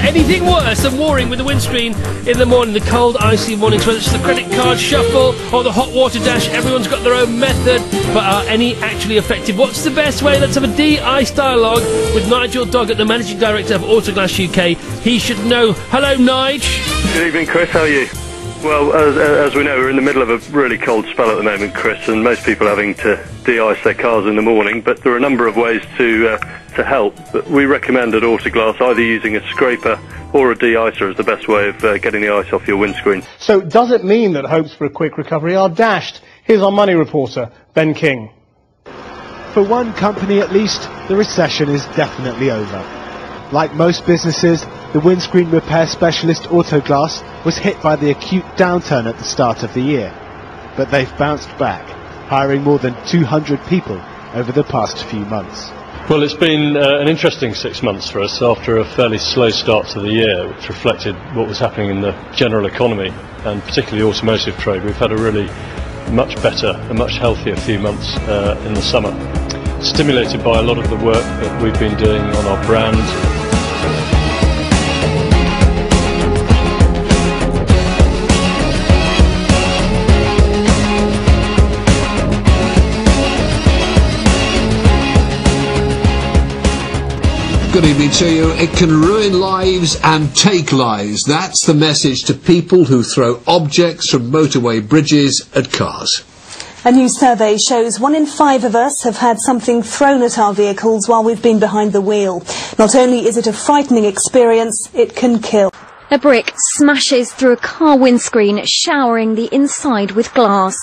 there anything worse than warring with the windscreen in the morning? The cold, icy mornings, whether it's the credit card shuffle or the hot water dash, everyone's got their own method, but are any actually effective? What's the best way? Let's have a de-ice dialogue with Nigel Doggett, the Managing Director of Autoglass UK. He should know. Hello, Nige. Good evening, Chris. How are you? Well, as we know, we're in the middle of a really cold spell at the moment, Chris, and most people are having to de-ice their cars in the morning, but there are a number of ways to help. But we recommend at Autoglass either using a scraper or a de-icer as the best way of getting the ice off your windscreen. So does it mean that hopes for a quick recovery are dashed? Here's our money reporter, Ben King. For one company at least, the recession is definitely over. Like most businesses, the windscreen repair specialist Autoglass was hit by the acute downturn at the start of the year. But they've bounced back, hiring more than 200 people over the past few months. Well, it's been an interesting 6 months for us after a fairly slow start to the year, which reflected what was happening in the general economy and particularly the automotive trade. We've had a really much better and much healthier few months in the summer, stimulated by a lot of the work that we've been doing on our brand. Good evening to you. It can ruin lives and take lives. That's the message to people who throw objects from motorway bridges at cars. A new survey shows 1 in 5 of us have had something thrown at our vehicles while we've been behind the wheel. Not only is it a frightening experience, it can kill. A brick smashes through a car windscreen, showering the inside with glass.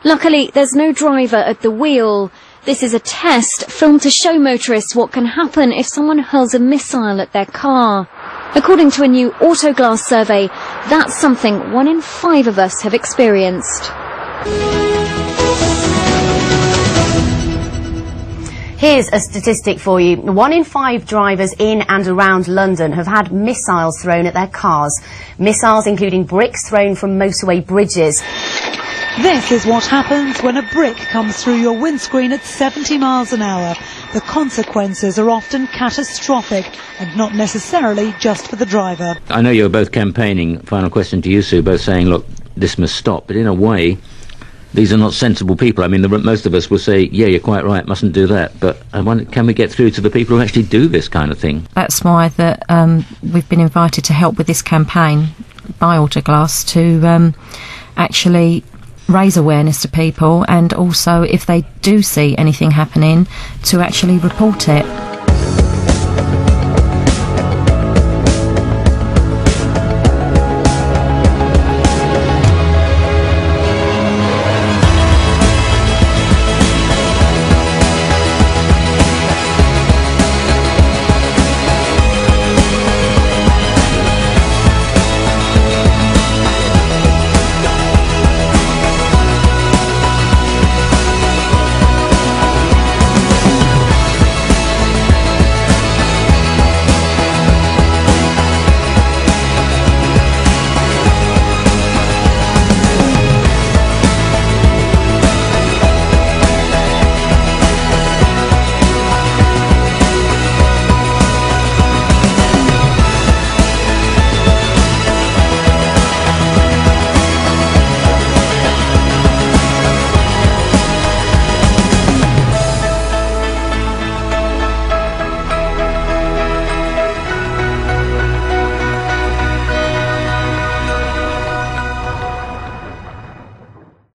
Luckily, there's no driver at the wheel. This is a test filmed to show motorists what can happen if someone hurls a missile at their car. According to a new Autoglass survey, that's something 1 in 5 of us have experienced. Here's a statistic for you. 1 in 5 drivers in and around London have had missiles thrown at their cars. Missiles including bricks thrown from motorway bridges. This is what happens when a brick comes through your windscreen at 70 miles an hour. The consequences are often catastrophic and not necessarily just for the driver. I know you're both campaigning, final question to you, Sue, both saying, look, this must stop, but in a way, these are not sensible people. I mean, most of us will say, yeah, you're quite right, mustn't do that, but can we get through to the people who actually do this kind of thing? That's why we've been invited to help with this campaign by Autoglass to actually raise awareness to people, and also if they do see anything happening to actually report it.